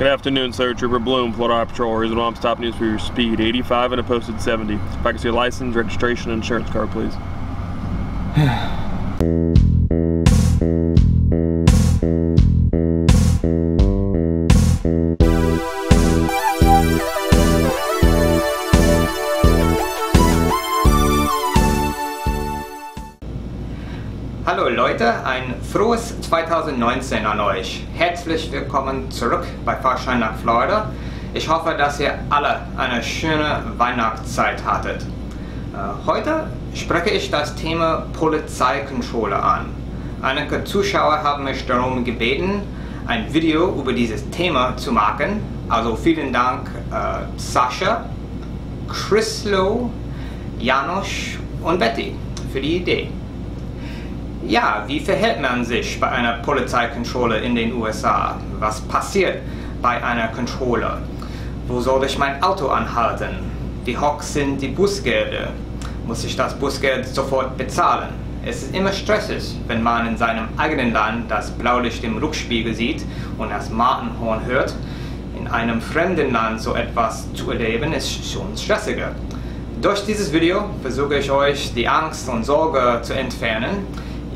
Good afternoon, sir. Trooper Bloom, Florida Highway Patrol. Here's what I'm stopping you for your speed. 85 and a posted 70. If I can see your license, registration, and insurance card, please. Hallo Leute, ein frohes 2019 an euch. Herzlich willkommen zurück bei Fahrschein nach Florida. Ich hoffe, dass ihr alle eine schöne Weihnachtszeit hattet. Heute spreche ich das Thema Polizeikontrolle an. Einige Zuschauer haben mich darum gebeten, ein Video über dieses Thema zu machen. Also vielen Dank Sascha, Chrislo, Janusz und Betty für die Idee. Ja, wie verhält man sich bei einer Polizeikontrolle in den USA? Was passiert bei einer Kontrolle? Wo soll ich mein Auto anhalten? Wie hoch sind die Bußgelder? Muss ich das Bußgeld sofort bezahlen? Es ist immer stressig, wenn man in seinem eigenen Land das Blaulicht im Rückspiegel sieht und das Martinhorn hört. In einem fremden Land so etwas zu erleben, ist schon stressiger. Durch dieses Video versuche ich euch die Angst und Sorge zu entfernen.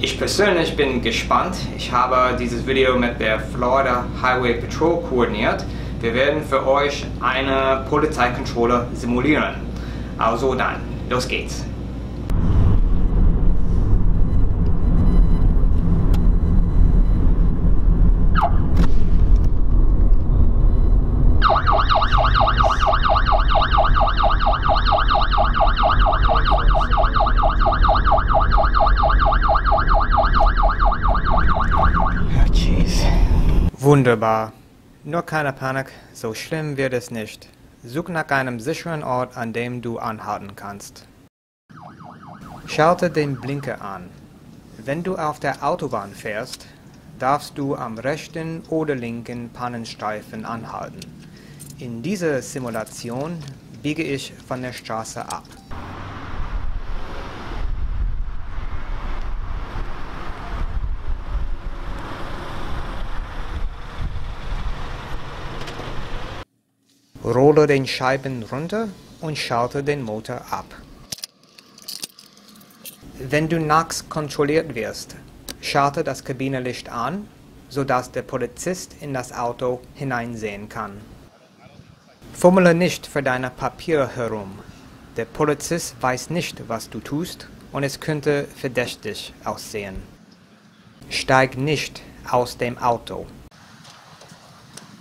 Ich persönlich bin gespannt. Ich habe dieses Video mit der Florida Highway Patrol koordiniert. Wir werden für euch eine Polizeikontrolle simulieren. Also dann, los geht's. Wunderbar. Nur keine Panik, so schlimm wird es nicht. Such nach einem sicheren Ort, an dem du anhalten kannst. Schalte den Blinker an. Wenn du auf der Autobahn fährst, darfst du am rechten oder linken Pannenstreifen anhalten. In dieser Simulation biege ich von der Straße ab. Rolle den Scheiben runter und schalte den Motor ab. Wenn du nachts kontrolliert wirst, schalte das Kabinenlicht an, sodass der Polizist in das Auto hineinsehen kann. Fummele nicht für deine Papiere herum. Der Polizist weiß nicht, was du tust, und es könnte verdächtig aussehen. Steig nicht aus dem Auto.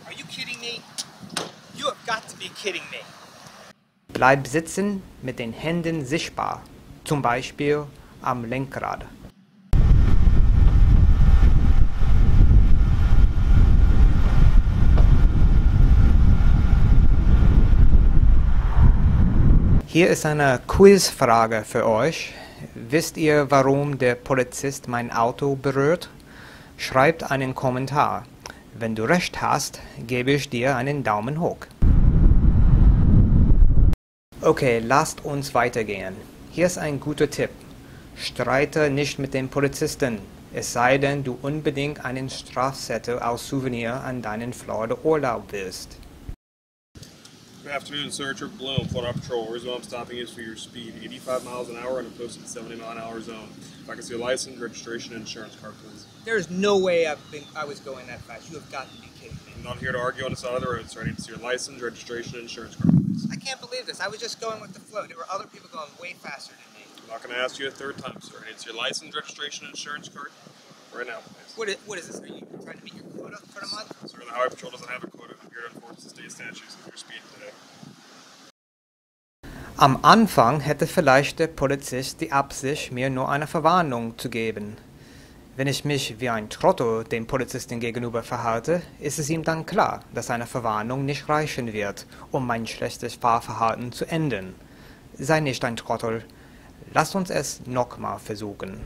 Are you kidding me? You have got to be kidding me. Bleib sitzen mit den Händen sichtbar, zum Beispiel am Lenkrad. Hier ist eine Quizfrage für euch. Wisst ihr, warum der Polizist mein Auto berührt? Schreibt einen Kommentar. Wenn du recht hast, gebe ich dir einen Daumen hoch. Okay, lasst uns weitergehen. Hier ist ein guter Tipp. Streite nicht mit dem Polizisten, es sei denn, du unbedingt einen Strafzettel als Souvenir an deinen Florida-Urlaub willst. Good afternoon, sir. Trooper Bloom, Florida Highway Patrol. Here's what I'm stopping you for your speed. 85 miles an hour in a posted 70-mile-an-hour zone. If I can see your license, registration, and insurance card, please. There's no way I was going that fast. You have got to be kidding me. I'm not here to argue on the side of the road, sir. I need to see your license, registration, and insurance card, please. I can't believe this. I was just going with the flow. There were other people going way faster than me. I'm not going to ask you a third time, sir. I need to see your license, registration, and insurance card right now, please. What is this? Are you trying to meet your quota for the month? Sir, the Highway Patrol doesn't have a quota. I'm here to enforce the state statutes of your speed today. Am Anfang hätte vielleicht der Polizist die Absicht, mir nur eine Verwarnung zu geben. Wenn ich mich wie ein Trottel dem Polizisten gegenüber verhalte, ist es ihm dann klar, dass eine Verwarnung nicht reichen wird, um mein schlechtes Fahrverhalten zu ändern. Sei nicht ein Trottel. Lass uns es nochmal versuchen.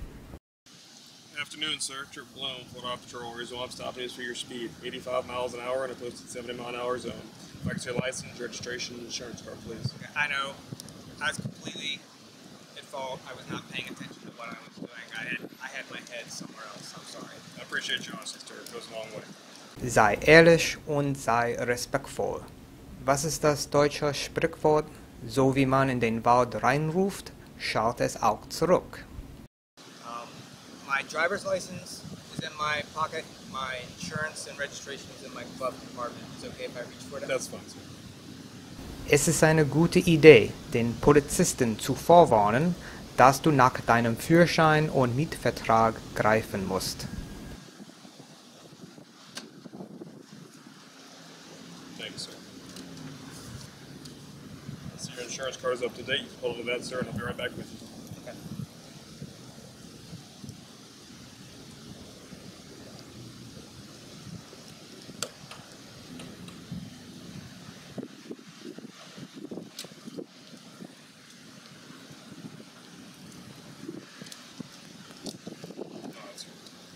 Good afternoon, sir. Trooper Bloom, Florida Highway Patrol. Here's what I'm stopping you for your speed. 85 miles an hour in a posted 70-mile-an-hour zone. If I can see your license, registration, and insurance card, please. Okay, I know. I was completely at fault. I was not paying attention to what I was doing. I had my head somewhere else. I'm sorry. I appreciate your honesty, sir. It goes a long way. Sei ehrlich und sei respektvoll. Was ist das deutsche Sprichwort? So wie man in den Wald reinruft, schaut es auch zurück. My driver's license is in my pocket. My insurance and registration is in my glove compartment. Is it okay if I reach for that? That's fine, sir. Es ist eine gute Idee, den Polizisten zu vorwarnen, dass du nach deinem Führerschein und Mietvertrag greifen musst. Thank you, sir. I see your insurance card is up to date. You can hold on to that, sir, and I'll be right back with you. Okay.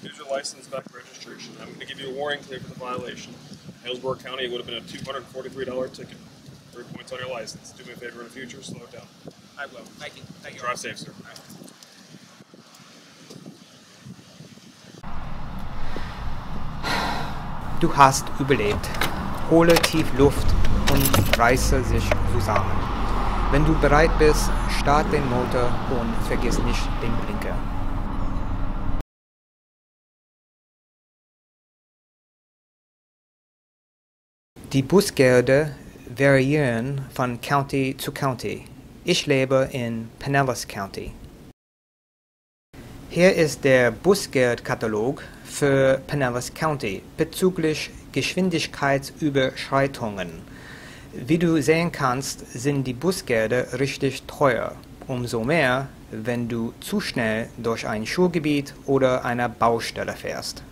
Here's your license back registration. I'm going to give you a warning today for the violation. Hillsborough County, it would have been a $243 ticket. 3 points on your license. Do me a favor in the future, slow it down. I will. Thank you. Thank you. Drive safe, sir. Du hast überlebt. Hole tief Luft und reiße sich zusammen. Wenn du bereit bist, start den Motor und vergiss nicht den Blinker. Die Bußgelder variieren von County zu County. Ich lebe in Pinellas County. Hier ist der Bußgeldkatalog für Pinellas County bezüglich Geschwindigkeitsüberschreitungen. Wie du sehen kannst, sind die Bußgelder richtig teuer. Umso mehr, wenn du zu schnell durch ein Schulgebiet oder eine Baustelle fährst.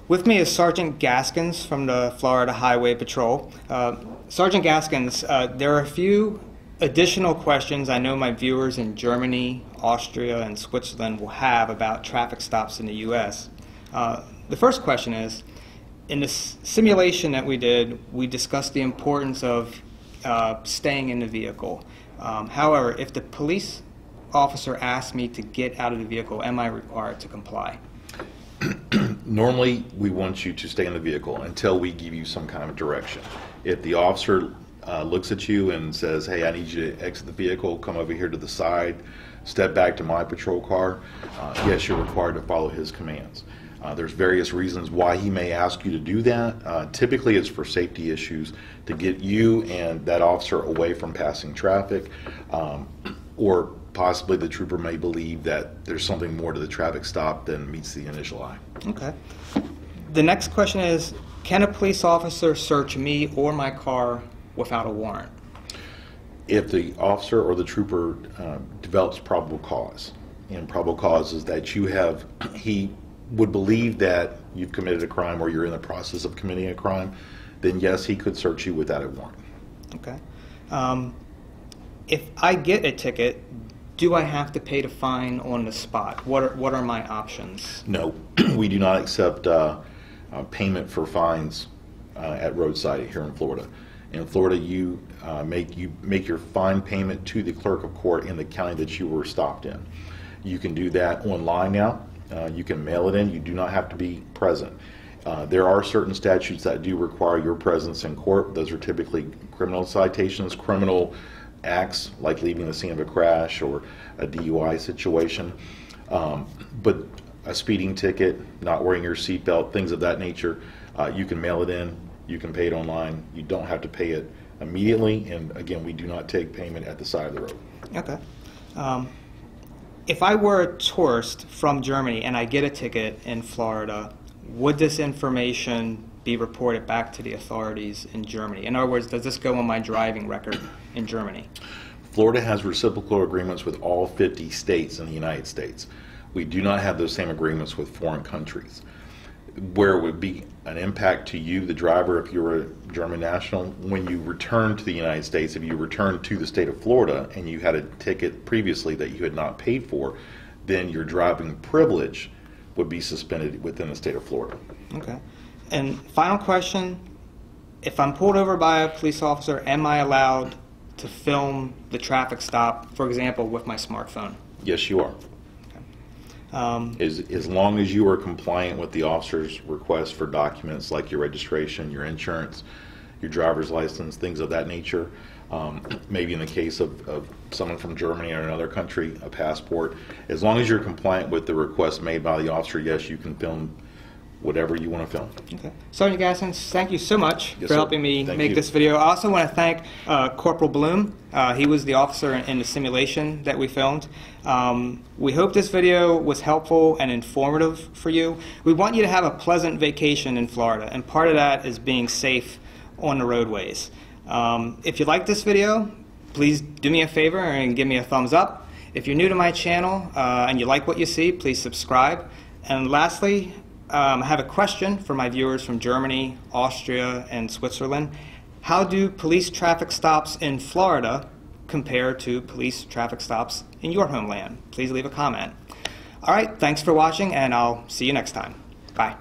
With me is Sergeant Gaskins from the Florida Highway Patrol. Sergeant Gaskins, there are a few additional questions I know my viewers in Germany, Austria, and Switzerland will have about traffic stops in the U.S. The first question is, in the simulation that we did, we discussed the importance of staying in the vehicle. However, if the police officer asks me to get out of the vehicle, am I required to comply? Normally, we want you to stay in the vehicle until we give you some kind of direction. If the officer looks at you and says, hey, I need you to exit the vehicle, come over here to the side, step back to my patrol car, yes, you're required to follow his commands. There's various reasons why he may ask you to do that. Typically, it's for safety issues, to get you and that officer away from passing traffic, or possibly the trooper may believe that there's something more to the traffic stop than meets the initial eye. Okay. The next question is, can a police officer search me or my car without a warrant? If the officer or the trooper develops probable cause, and probable cause is that he would believe that you've committed a crime or you're in the process of committing a crime, then yes, he could search you without a warrant. Okay. If I get a ticket, do I have to pay the fine on the spot? What are my options? No, we do not accept payment for fines at roadside here in Florida. In Florida, you make your fine payment to the clerk of court in the county that you were stopped in. You can do that online now. You can mail it in. You do not have to be present. There are certain statutes that do require your presence in court. Those are typically criminal citations, criminal acts like leaving the scene of a crash or a DUI situation. But a speeding ticket, not wearing your seatbelt, things of that nature, you can mail it in, you can pay it online. You don't have to pay it immediately, and again, we do not take payment at the side of the road. Okay. If I were a tourist from Germany and I get a ticket in Florida, would this information be reported back to the authorities in Germany? In other words, does this go on my driving record in Germany? Florida has reciprocal agreements with all 50 states in the United States. We do not have those same agreements with foreign countries. Where it would be an impact to you, the driver, if you were a German national, when you return to the United States, if you return to the state of Florida and you had a ticket previously that you had not paid for, then your driving privilege would be suspended within the state of Florida. Okay. And final question, if I'm pulled over by a police officer, am I allowed to film the traffic stop, for example, with my smartphone? Yes, you are. As long as you are compliant with the officer's request for documents like your registration, your insurance, your driver's license, things of that nature, maybe in the case of someone from Germany or another country, a passport, as long as you're compliant with the request made by the officer, yes, you can film whatever you want to film. Okay. Sergeant Gassens, thank you so much Yes, for sir. helping me Thank make you. this video. I also want to thank Corporal Bloom. He was the officer in the simulation that we filmed. We hope this video was helpful and informative for you. We want you to have a pleasant vacation in Florida, and part of that is being safe on the roadways. If you like this video, please do me a favor and give me a thumbs up. If you're new to my channel and you like what you see, please subscribe. And lastly, I have a question for my viewers from Germany, Austria, and Switzerland. How do police traffic stops in Florida compare to police traffic stops in your homeland? Please leave a comment. All right, thanks for watching, and I'll see you next time. Bye.